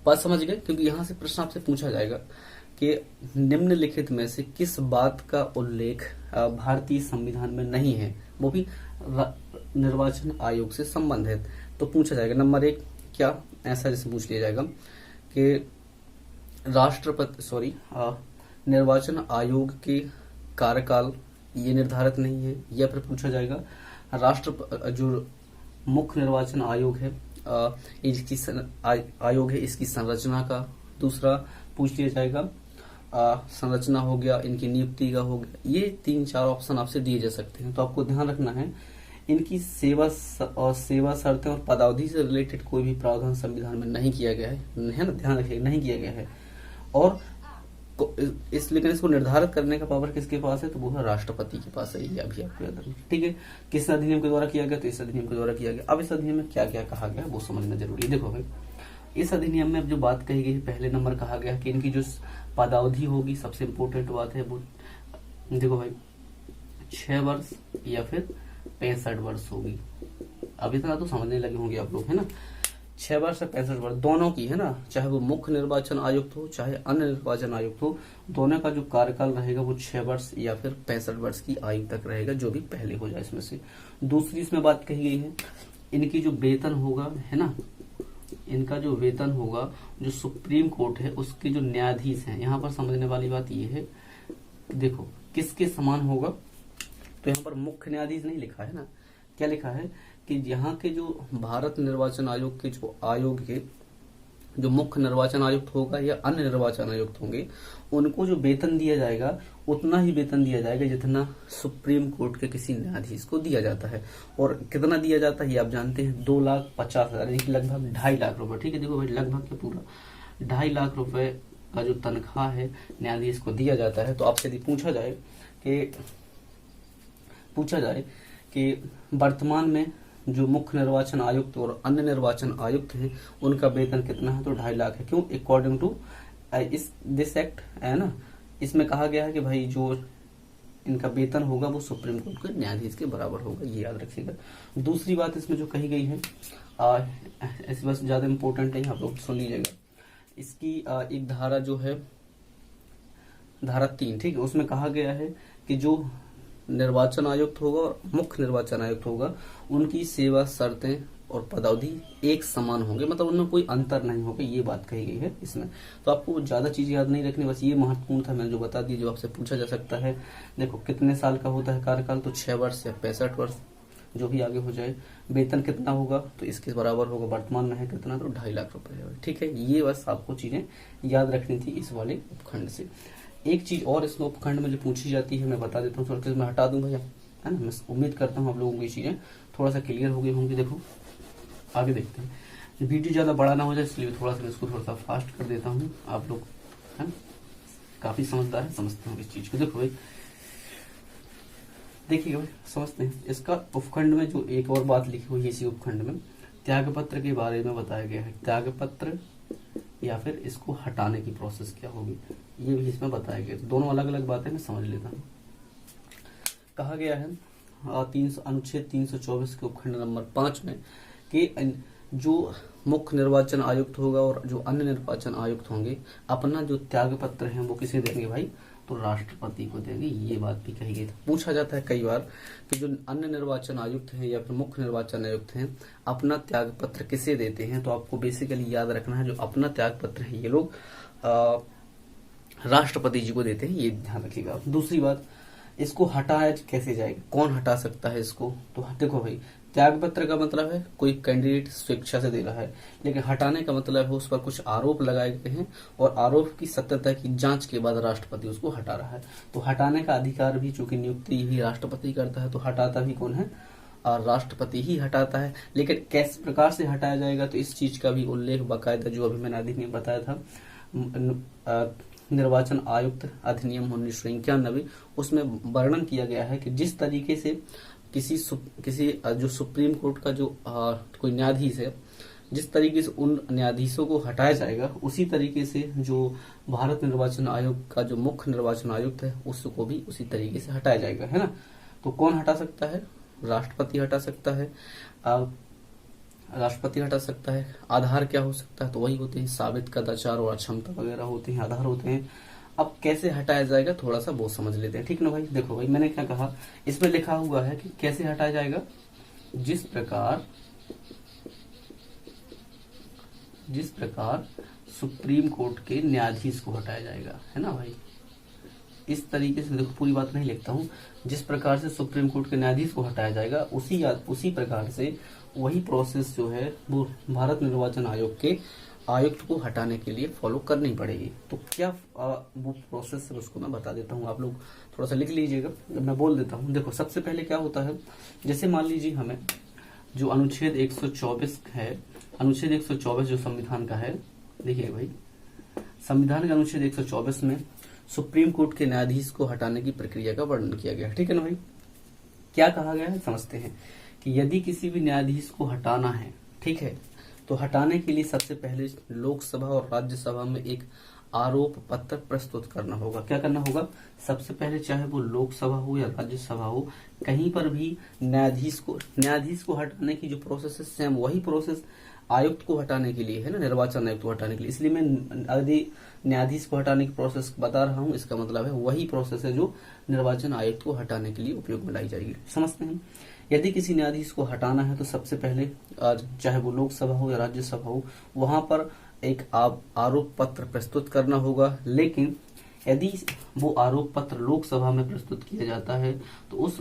बात समझ गए, क्योंकि यहाँ से प्रश्न आपसे पूछा जाएगा कि निम्नलिखित में से किस बात का उल्लेख भारतीय संविधान में नहीं है, वो भी निर्वाचन आयोग से संबंधित। तो पूछा जाएगा नंबर 1, क्या ऐसा जैसे पूछ लिया जाएगा कि निर्वाचन आयोग के कार्यकाल ये निर्धारित नहीं है, या फिर पूछा जाएगा जो मुख्य निर्वाचन आयोग है इसकी संरचना का। दूसरा पूछ लिया जाएगा संरचना हो गया, इनकी नियुक्ति का हो गया। ये 3-4 ऑप्शन आपसे दिए जा सकते हैं। तो आपको ध्यान रखना है, इनकी सेवा शर्तें और पदावधि से रिलेटेड कोई भी प्रावधान संविधान में नहीं किया गया है ना, ध्यान रखिएगा, नहीं किया गया है। और लेकिन इसको निर्धारित करने का पावर किसके पास है, तो वो है राष्ट्रपति के पास है। ये अभी आपको याद रखना, ठीक है। किस अधिनियम के द्वारा किया गया, तो इस अधिनियम के द्वारा किया गया। अब इस अधिनियम में क्या क्या कहा गया वो समझना जरूरी है। देखो भाई, इस अधिनियम में अब जो बात कही गई, पहले नंबर कहा गया कि इनकी जो पदावधि होगी, सबसे इम्पोर्टेंट बात है वो, देखो भाई, 6 वर्ष या फिर 65 वर्ष होगी। अब इतना तो समझने लगे होंगे आप लोग, है ना। 6 वर्ष से 65 वर्ष दोनों की, है ना, चाहे वो मुख्य निर्वाचन आयुक्त हो चाहे अन्य निर्वाचन आयुक्त हो, दोनों का जो कार्यकाल रहेगा वो 6 वर्ष या फिर 65 वर्ष की आयु तक रहेगा, जो भी पहले हो जाए इसमें से। दूसरी इसमें बात कही गई है, इनकी जो वेतन होगा, है ना, इनका जो वेतन होगा, जो सुप्रीम कोर्ट है उसके जो न्यायाधीश हैं, यहाँ पर समझने वाली बात ये है, देखो किसके समान होगा। तो यहाँ पर मुख्य न्यायाधीश नहीं लिखा है ना, क्या लिखा है कि यहाँ के जो भारत निर्वाचन आयोग के जो आयोग के जो मुख्य निर्वाचन आयुक्त होगा या अन्य निर्वाचन आयुक्त होंगे, उनको जो वेतन दिया जाएगा उतना ही वेतन दिया जाएगा जितना सुप्रीम कोर्ट के किसी न्यायाधीश को दिया जाता है। और कितना दिया जाता है ये आप जानते हैं, 2,50,000, यानी कि लगभग 2.5 लाख रुपए। ठीक है, देखो भाई, लगभग के पूरा 2.5 लाख रुपए का जो तनख्वाह है न्यायाधीश को दिया जाता है। तो आपसे यदि पूछा जाए कि वर्तमान में जो मुख्य निर्वाचन आयुक्त और अन्य निर्वाचन आयुक्त हैं उनका वेतन कितना है, तो 2.5 लाख है। क्यों? अकॉर्डिंग टू दिस एक्ट, है ना, इसमें कहा गया है कि भाई जो इनका वेतन होगा वो सुप्रीम कोर्ट के न्यायाधीश के बराबर होगा, ये याद रखिएगा। दूसरी बात इसमें जो कही गई है, ऐसी बस ज्यादा इंपॉर्टेंट नहीं, आप लोग सुन लीजिएगा। इसकी एक धारा जो है, धारा 3, ठीक है, उसमें कहा गया है कि जो निर्वाचन आयुक्त होगा और मुख्य निर्वाचन आयुक्त होगा, उनकी सेवा शर्तें और पदावधि एक समान होंगे, मतलब उनमें कोई अंतर नहीं होगा, ये बात कही गई है इसमें। तो आपको ज्यादा चीजें याद नहीं रखनी, बस ये महत्वपूर्ण था, मैंने जो बता दी, जो आपसे पूछा जा सकता है। देखो कितने साल का होता है कार्यकाल, तो 6 वर्ष या 65 वर्ष, जो भी आगे हो जाए। वेतन कितना होगा, तो इसके बराबर होगा, वर्तमान में है कितना, तो 2.5 लाख रुपए है। ठीक है, ये बस आपको चीजें याद रखनी थी इस वाले उपखंड से। एक चीज और इसमें उपखंड में जो पूछी जाती है मैं बता देता हूँ, थोड़ा मैं हटा दूं भैया, है ना। मैं उम्मीद करता हूँ आप लोगों को ये चीजें थोड़ा सा क्लियर हो गई होंगी। देखो आगे देखते हैं, वीडियो ज्यादा बड़ा ना हो जाए इसलिए थोड़ा सा इसको थोड़ा सा फास्ट कर देता हूँ। आप लोग, है ना, काफी समझदार है, समझते हो इस चीज को। देखो भाई, देखिए भाई, समझते हैं। इसका उपखंड में जो एक और बात लिखी हुई है, इसी उपखंड में त्याग पत्र के बारे में बताया गया है। त्याग पत्र या फिर इसको हटाने की प्रोसेस क्या होगी, ये भी इसमें बताया गया। दोनों अलग अलग बातें मैं समझ लेता हूँ। कहा गया है अनुच्छेद 324 के उपखंड नंबर 5 में कि जो मुख्य निर्वाचन आयुक्त होगा और जो अन्य निर्वाचन आयुक्त होंगे, अपना जो त्याग पत्र है वो किसे देंगे भाई, तो राष्ट्रपति को देंगे। ये बात भी कही गई थी। पूछा जाता है कई बार कि जो अन्य निर्वाचन आयुक्त हैं या फिर मुख्य निर्वाचन आयुक्त हैं, अपना त्याग पत्र किसे देते हैं, तो आपको बेसिकली याद रखना है, जो अपना त्याग पत्र है ये लोग राष्ट्रपति जी को देते हैं, ये ध्यान रखिएगा। दूसरी बात, इसको हटाया कैसे जाएगा, कौन हटा सकता है इसको, तो देखो भाई, त्याग पत्र का मतलब है कोई कैंडिडेट स्वेच्छा से दे रहा है, लेकिन हटाने का मतलब है उस पर कुछ आरोप लगाए गए हैं और आरोप की सत्यता की जांच के बाद राष्ट्रपति उसको हटा रहा है। तो हटाने का अधिकार भी चूंकि नियुक्ति भी राष्ट्रपति करता है, तो हटाता भी कौन है, और राष्ट्रपति ही हटाता है। लेकिन किस प्रकार से हटाया जाएगा, तो इस चीज का भी उल्लेख बाकायदा जो अभी मैंने अधिनियम बताया था, निर्वाचन आयुक्त अधिनियम 1991, उसमें वर्णन किया गया है कि जिस तरीके से किसी जो सुप्रीम कोर्ट का जो कोई न्यायाधीश है, जिस तरीके से उन न्यायाधीशों को हटाया जाएगा, उसी तरीके से जो भारत निर्वाचन आयोग का जो मुख्य निर्वाचन आयुक्त है उसको भी उसी तरीके से हटाया जाएगा, है ना। तो कौन हटा सकता है, राष्ट्रपति हटा सकता है। राष्ट्रपति हटा सकता है। आधार क्या हो सकता है, तो वही होते हैं साबित कदाचार और अक्षमता वगैरह होते हैं, आधार होते हैं। अब कैसे हटाया जाएगा थोड़ा सा वो समझ लेते हैं, ठीक ना भाई। देखो भाई मैंने क्या कहा, इसमें लिखा हुआ है कि कैसे हटाया जाएगा, जिस प्रकार सुप्रीम कोर्ट के न्यायाधीश को हटाया जाएगा, है ना भाई। इस तरीके से देखो, पूरी बात नहीं लिखता हूं, जिस प्रकार से सुप्रीम कोर्ट के न्यायाधीश को हटाया जाएगा उसी प्रकार से वही प्रोसेस जो है वो भारत निर्वाचन आयोग के आयुक्त को हटाने के लिए फॉलो करनी पड़ेगी। तो क्या वो प्रोसेस है उसको मैं बता देता हूँ, आप लोग थोड़ा सा लिख लीजिएगा, मैं बोल देता हूँ। देखो सबसे पहले क्या होता है, जैसे मान लीजिए हमें जो अनुच्छेद 124 है, अनुच्छेद 124 जो संविधान का है, देखिए भाई संविधान के अनुच्छेद 124 में सुप्रीम कोर्ट के न्यायाधीश को हटाने की प्रक्रिया का वर्णन किया गया है, ठीक है ना भाई। क्या कहा गया है समझते हैं कि यदि किसी भी न्यायाधीश को हटाना है, ठीक है, तो हटाने के लिए सबसे पहले लोकसभा और राज्यसभा में एक आरोप पत्र प्रस्तुत करना होगा। क्या करना होगा, सबसे पहले चाहे वो लोकसभा हो या राज्यसभा हो, कहीं पर भी न्यायाधीश को हटाने की जो प्रोसेस है सेम वही प्रोसेस आयुक्त को हटाने के लिए है ना, निर्वाचन आयुक्त को हटाने के लिए। इसलिए मैं यदि न्यायाधीश को हटाने की प्रोसेस बता रहा हूं, इसका मतलब है वही प्रोसेस है जो निर्वाचन आयुक्त को हटाने के लिए उपयोग में लाई जाएगी। समझते हैं, यदि किसी न्यायाधीश को हटाना है तो सबसे पहले चाहे वो लोकसभा हो या राज्यसभा हो, वहां पर एक आरोप पत्र प्रस्तुत करना होगा। लेकिन यदि वो आरोप पत्र लोकसभा में प्रस्तुत किया जाता है तो उस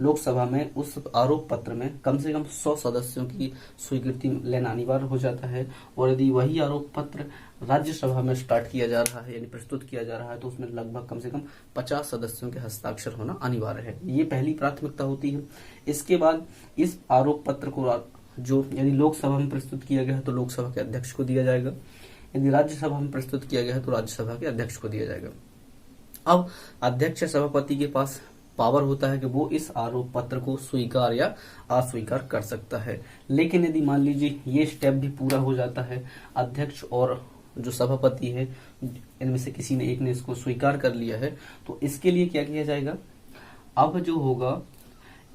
लोकसभा में उस आरोप पत्र में कम से कम 100 सदस्यों की स्वीकृति लेना अनिवार्य हो जाता है। और यदि वही आरोप पत्र राज्यसभा में स्टार्ट किया जा रहा है यानी प्रस्तुत किया जा रहा है, तो उसमें लगभग कम से कम 50 सदस्यों के हस्ताक्षर होना अनिवार्य है। ये पहली प्राथमिकता होती है। इसके बाद इस आरोप पत्र को जो यदि लोकसभा में प्रस्तुत किया गया है तो लोकसभा के अध्यक्ष को दिया जाएगा, यदि राज्यसभा में प्रस्तुत किया गया है तो राज्यसभा के अध्यक्ष को दिया जाएगा। अब अध्यक्ष सभापति के पास पावर होता है कि वो इस आरोप पत्र को स्वीकार या अस्वीकार कर सकता है। लेकिन यदि मान लीजिए ये स्टेप भी पूरा हो जाता है, अध्यक्ष और जो सभापति है इनमें से किसी ने एक ने इसको स्वीकार कर लिया है, तो इसके लिए क्या किया जाएगा, अब जो होगा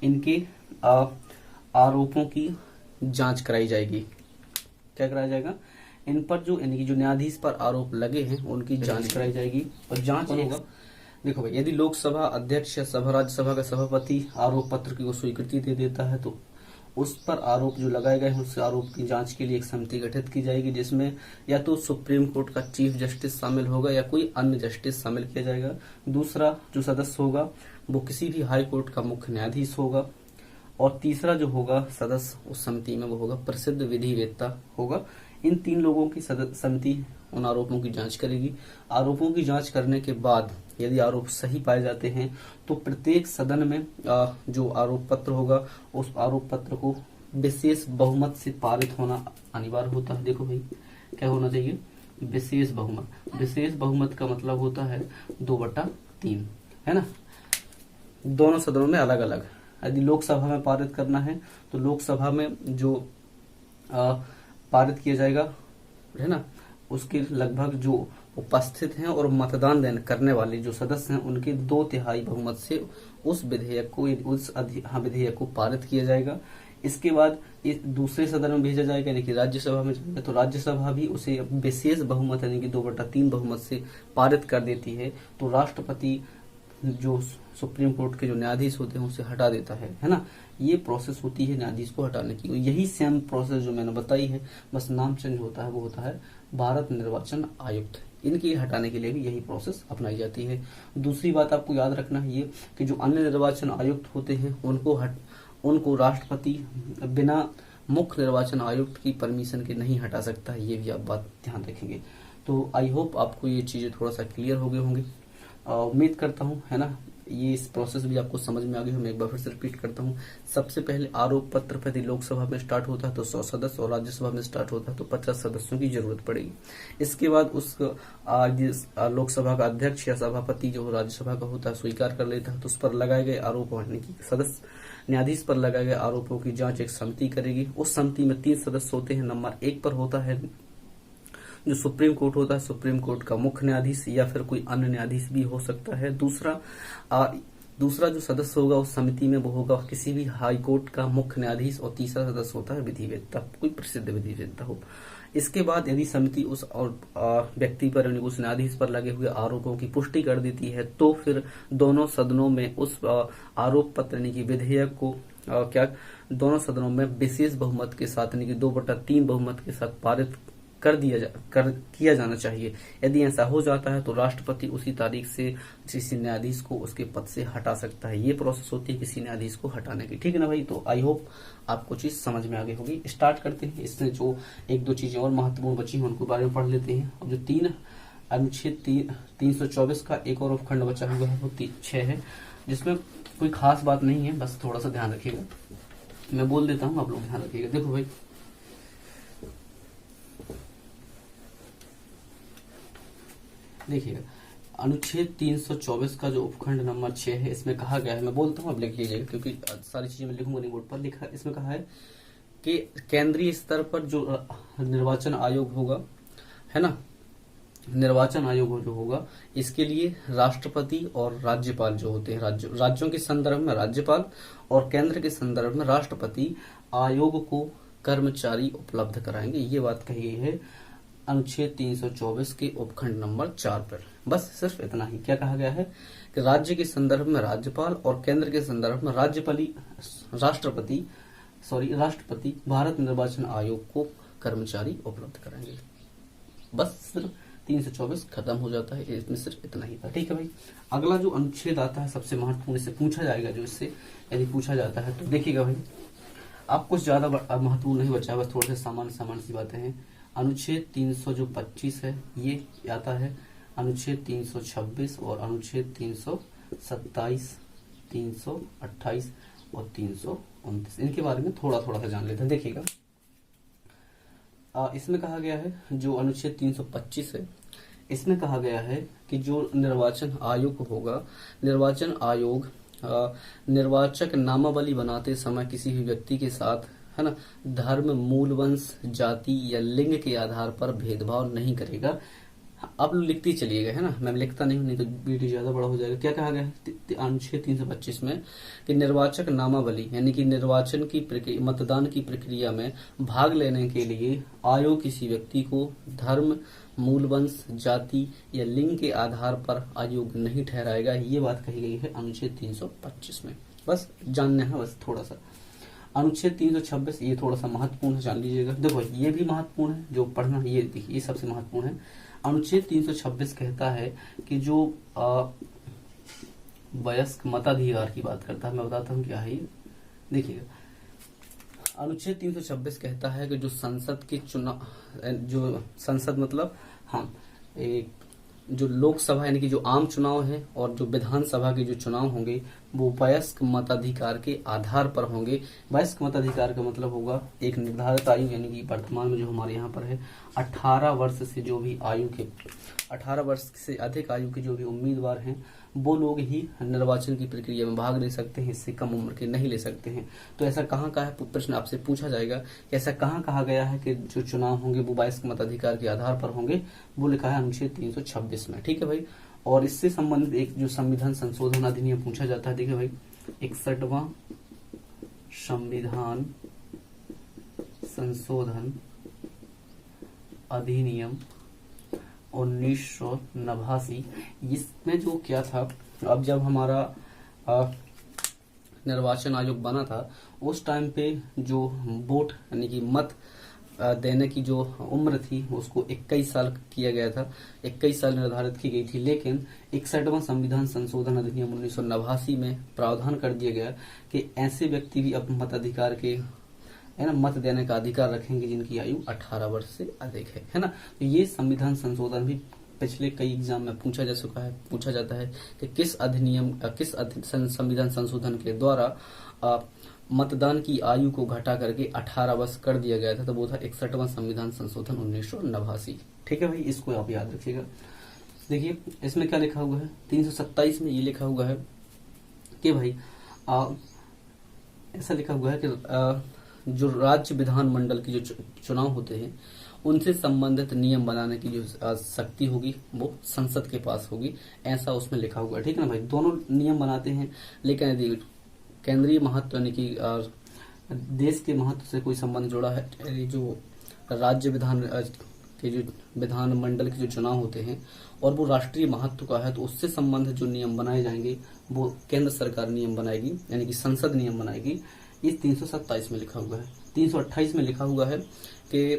इनके आरोपों की जांच कराई जाएगी। क्या कराया जाएगा, इन पर जो इनकी जो न्यायाधीश पर आरोप लगे हैं उनकी जांच कराई जाएगी। और जांच होगा, देखो भाई यदि लोकसभा अध्यक्ष या राज्यसभा का सभापति आरोप पत्र की स्वीकृति दे देता है तो उस पर आरोप जो लगाए गए हैं उस आरोप की जांच के लिए एक समिति गठित की जाएगी, जिसमें या तो सुप्रीम कोर्ट का चीफ जस्टिस शामिल होगा या कोई अन्य जस्टिस शामिल किया जाएगा। दूसरा जो सदस्य होगा वो किसी भी हाई कोर्ट का मुख्य न्यायाधीश होगा। और तीसरा जो होगा सदस्य उस समिति में वो होगा प्रसिद्ध विधिवेत्ता होगा। इन 3 लोगों की समिति उन आरोपों की जांच करेगी। आरोपों की जांच करने के बाद यदि आरोप सही पाए जाते हैं तो प्रत्येक सदन में जो आरोप पत्र होगा उस आरोप पत्र को विशेष बहुमत से पारित होना अनिवार्य होता है। देखो भाई क्या होना चाहिए, विशेष बहुमत। विशेष बहुमत का मतलब होता है 2/3, है ना, दोनों सदनों में अलग अलग। यदि लोकसभा में पारित करना है तो लोकसभा में जो पारित किया जाएगा, है ना, उसके लगभग जो उपस्थित हैं और मतदान करने वाले जो सदस्य हैं उनके 2/3 बहुमत से उस विधेयक को पारित किया जाएगा। इसके बाद ये दूसरे सदन में भेजा जाएगा यानी कि राज्यसभा में जाएगा, तो राज्यसभा भी उसे विशेष बहुमत यानी कि 2/3 बहुमत से पारित कर देती है। तो राष्ट्रपति जो सुप्रीम कोर्ट के जो न्यायाधीश होते हैं उसे हटा देता है ना। ये प्रोसेस होती है न्यायाधीश को हटाने की। यही सेम प्रोसेस जो मैंने बताई है, बस नाम चेंज होता है, वो होता है भारत निर्वाचन आयुक्त। इनकी हटाने के लिए भी यही प्रोसेस अपनाई जाती है। दूसरी बात आपको याद रखना है ये कि जो अन्य निर्वाचन आयुक्त होते हैं उनको राष्ट्रपति बिना मुख्य निर्वाचन आयुक्त की परमिशन के नहीं हटा सकता है, ये भी आप बात ध्यान रखेंगे। तो आई होप आपको ये चीजें थोड़ा सा क्लियर हो गए होंगे, उम्मीद करता हूँ, है ना। ये इस प्रोसेस भी आपको समझ में आ गई हो। मैं एक बार फिर से रिपीट करता हूँ। सबसे पहले आरोप पत्र यदि लोकसभा में स्टार्ट होता है तो 100 सदस्य और राज्यसभा में स्टार्ट होता है तो 50 सदस्यों की जरूरत पड़ेगी। इसके बाद उस लोकसभा का अध्यक्ष या सभापति जो राज्यसभा का होता है स्वीकार कर लेता है, तो उस पर लगाए गए आरोपों यानी कि सदस्य न्यायाधीश पर लगाए गए आरोपों की जांच एक समिति करेगी। उस समिति में 3 सदस्य होते हैं। नंबर 1 पर होता है जो सुप्रीम कोर्ट होता है, सुप्रीम कोर्ट का मुख्य न्यायाधीश या फिर कोई अन्य न्यायाधीश भी हो सकता है। दूसरा जो सदस्य होगा उस समिति में वो होगा किसी भी हाई कोर्ट का मुख्य न्यायाधीश, और तीसरा सदस्य होता है विधिवेत्ता, कोई प्रसिद्ध विधिवेत्ता हो। इसके बाद यदि समिति उस व्यक्ति पर यानी उस न्यायाधीश पर लगे हुए आरोपों की पुष्टि कर देती है तो फिर दोनों सदनों में उस आरोप पत्र यानी कि विधेयक को दोनों सदनों में विशेष बहुमत के साथ यानी कि 2/3 बहुमत के साथ पारित किया जाना चाहिए। यदि ऐसा हो जाता है तो राष्ट्रपति उसी तारीख से किसी न्यायाधीश को उसके पद से हटा सकता है। ये प्रोसेस होती है किसी न्यायाधीश को हटाने की, ठीक है ना भाई। तो आई होप आपको चीज समझ में आ गई होगी। स्टार्ट करते हैं। इसमें जो 1-2 चीजें और महत्वपूर्ण बची हैं उनको बारे में पढ़ लेते हैं। और जो अनुच्छेद 324 का एक और उपखंड बचा हुआ है वो 6 है, जिसमें कोई खास बात नहीं है, बस थोड़ा सा ध्यान रखिएगा। मैं बोल देता हूँ, आप लोग ध्यान रखिएगा। देखो भाई, देखिएगा अनुच्छेद 324 का जो उपखंड नंबर 6 है, इसमें कहा गया है, मैं बोलता हूँ, अब लिख लीजिएगा क्योंकि सारी चीजें मैं लिखूंगा नहीं बोर्ड पर। लिखा इसमें कहा है कि केंद्रीय स्तर पर जो निर्वाचन आयोग होगा, है ना, निर्वाचन आयोग जो होगा, इसके लिए राष्ट्रपति और राज्यपाल जो होते हैं, राज्यों के संदर्भ में राज्यपाल और केंद्र के संदर्भ में राष्ट्रपति आयोग को कर्मचारी उपलब्ध कराएंगे। ये बात कही गई है अनुच्छेद 324 के उपखंड नंबर 4 पर। बस सिर्फ इतना ही। क्या कहा गया है कि राज्य के संदर्भ में राज्यपाल और केंद्र के संदर्भ में राष्ट्रपति भारत निर्वाचन आयोग को कर्मचारी उपलब्ध कराएंगे। बस सिर्फ 324 खत्म हो जाता है। इसमें सिर्फ इतना ही था, ठीक है भाई। अगला जो अनुच्छेद आता है सबसे महत्वपूर्ण, इससे पूछा जाएगा, जो इससे यदि पूछा जाता है तो देखिएगा भाई, आप कुछ ज्यादा महत्वपूर्ण नहीं बचा, बस थोड़े से सामान्य सी बातें हैं। अनुच्छेद 325 है, ये आता है अनुच्छेद 326 और अनुच्छेद 327, 328 और 329। इनके बारे में थोड़ा सा जान लेते हैं। देखिएगा, इसमें कहा गया है, जो अनुच्छेद 325 है, इसमें कहा गया है कि जो निर्वाचन आयोग होगा, निर्वाचन आयोग निर्वाचक नामावली बनाते समय किसी भी व्यक्ति के साथ, है ना, धर्म, मूल वंश, जाति या लिंग के आधार पर भेदभाव नहीं करेगा। आप लिखते चलिएगा, है ना, मैं लिखता नहीं तो वीडियो ज्यादा बड़ा हो जाएगा। क्या कहा गया है अनुच्छेद 325 में कि निर्वाचक नामावली यानी कि निर्वाचन की मतदान की प्रक्रिया में भाग लेने के लिए आयोग किसी व्यक्ति को धर्म, मूल वंश, जाति या लिंग के आधार पर आयोग नहीं ठहराएगा। ये बात कही गई है अनुच्छेद 325 में। बस जानना है, बस थोड़ा सा। अनुच्छेद 326 ये थोड़ा सा महत्वपूर्ण है, जान लीजिएगा। देखो, ये भी महत्वपूर्ण है, जो पढ़ना ये देखिए, ये सबसे महत्वपूर्ण है। अनुच्छेद 326 कहता है कि जो वयस्क मताधिकार की बात करता है, मैं बताता हूँ क्या है ये। देखिएगा, अनुच्छेद 326 कहता है कि जो संसद के चुनाव, जो संसद मतलब जो लोकसभा यानी कि जो आम चुनाव है और जो विधानसभा के जो चुनाव होंगे वो वयस्क मताधिकार के आधार पर होंगे। वयस्क मताधिकार का मतलब होगा एक निर्धारित आयु, यानी कि वर्तमान में जो हमारे यहाँ पर है 18 वर्ष से जो भी आयु के 18 वर्ष से अधिक आयु के जो भी उम्मीदवार हैं वो लोग ही निर्वाचन की प्रक्रिया में भाग ले सकते हैं, इससे कम उम्र के नहीं ले सकते हैं। तो ऐसा कहाँ का है, प्रश्न आपसे पूछा जाएगा कि ऐसा कहाँ कहा गया है कि जो चुनाव होंगे वो वयस्क मताधिकार के आधार पर होंगे, वो लिखा है अनुच्छेद 326 में, ठीक है भाई। और इससे संबंधित एक जो संविधान संशोधन अधिनियम पूछा जाता है, देखिए भाई, 61वां संविधान संशोधन अधिनियम 1989। इसमें जो क्या था, अब जब हमारा निर्वाचन आयोग बना था उस टाइम पे जो वोट यानी कि मत देने की जो उम्र थी उसको 21 साल किया गया था, 21 साल निर्धारित की गई थी। लेकिन 61वां संविधान संशोधन अधिनियम 1989 में प्रावधान कर दिया गया कि ऐसे व्यक्ति भी अपने मताधिकार के मत देने का अधिकार रखेंगे जिनकी आयु 18 वर्ष से अधिक है ना। तो ये संविधान संशोधन भी पिछले कई एग्जाम में पूछा जाता है कि किस संविधान संशोधन के द्वारा मतदान की आयु को घटा करके 18 वर्ष कर दिया गया था। तो वो था 61वां संविधान संशोधन 1989। ठीक है भाई, इसको आप याद रखिएगा। देखिए इसमें क्या लिखा हुआ है, 327 में ये लिखा हुआ है कि भाई ऐसा लिखा हुआ है कि जो राज्य विधानमंडल की जो चुनाव होते हैं उनसे संबंधित नियम बनाने की जो शक्ति होगी वो संसद के पास होगी, ऐसा उसमें लिखा हुआ है। ठीक है ना भाई, दोनों नियम बनाते हैं, लेकिन यदि केंद्रीय महत्व यानी कि देश के महत्व से कोई संबंध जुड़ा है, जो राज्य विधानमंडल के जो चुनाव होते हैं और वो राष्ट्रीय महत्व का है, तो उससे संबंधित जो नियम बनाए जाएंगे वो केंद्र सरकार नियम बनाएगी, यानी कि संसद नियम बनाएगी। इस 327 में लिखा हुआ है। 328 में लिखा हुआ है कि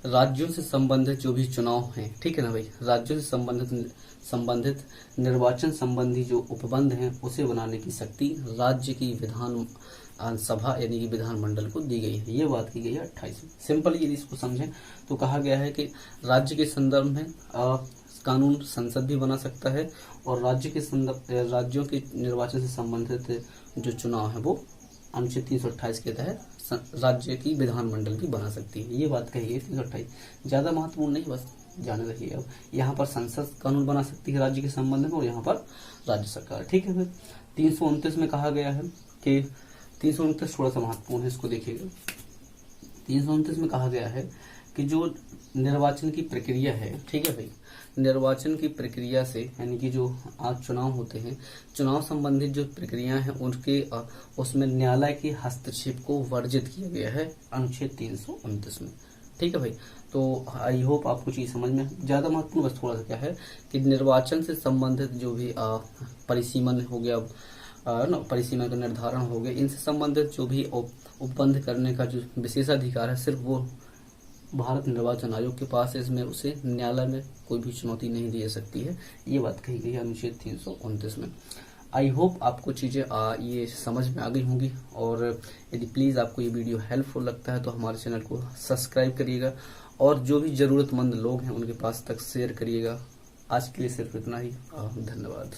राज्यों से संबंधित जो भी चुनाव हैं, ठीक है ना भाई, राज्यों से संबंधित निर्वाचन संबंधी जो उपबंध हैं उसे बनाने की शक्ति राज्य की विधान सभा यानी कि विधानमंडल को दी गई है। ये बात की गई है 28 में। सिंपल यदि इसको समझें तो कहा गया है कि राज्य के संदर्भ में कानून संसद भी बना सकता है और राज्यों के निर्वाचन से संबंधित जो चुनाव है वो अनुच्छेद 328 के तहत राज्य की विधानमंडल भी बना सकती है। ये बात कही है 328, ज्यादा महत्वपूर्ण नहीं, बस जाने रहिए। अब यहाँ पर संसद कानून बना सकती है राज्य के संबंध में और यहाँ पर राज्य सरकार। ठीक है, फिर 329 में कहा गया है कि 329 थोड़ा सा महत्वपूर्ण है, इसको देखिएगा। 329 में कहा गया है कि जो निर्वाचन की प्रक्रिया है, ठीक है भाई, निर्वाचन की प्रक्रिया से यानी कि जो आज चुनाव होते हैं, चुनाव संबंधित जो प्रक्रिया है उनके उसमें न्यायालय के हस्तक्षेप को वर्जित किया गया है अनुच्छेद 329 में। ठीक है भाई, तो आई होप आपको चीज समझ में। ज्यादा महत्वपूर्ण बस थोड़ा सा क्या है कि निर्वाचन से संबंधित जो भी परिसीमन हो गया, परिसीमा का निर्धारण हो गया, इनसे संबंधित जो भी उपबंध करने का जो विशेषाधिकार है सिर्फ वो भारत निर्वाचन आयोग के पास है। इसमें उसे न्यायालय में कोई भी चुनौती नहीं दी जा सकती है। ये बात कही गई है अनुच्छेद 329 में। आई होप आपको चीजें ये समझ में आ गई होंगी, और यदि प्लीज आपको ये वीडियो हेल्पफुल लगता है तो हमारे चैनल को सब्सक्राइब करिएगा और जो भी जरूरतमंद लोग हैं उनके पास तक शेयर करिएगा। आज के लिए सिर्फ इतना ही, धन्यवाद।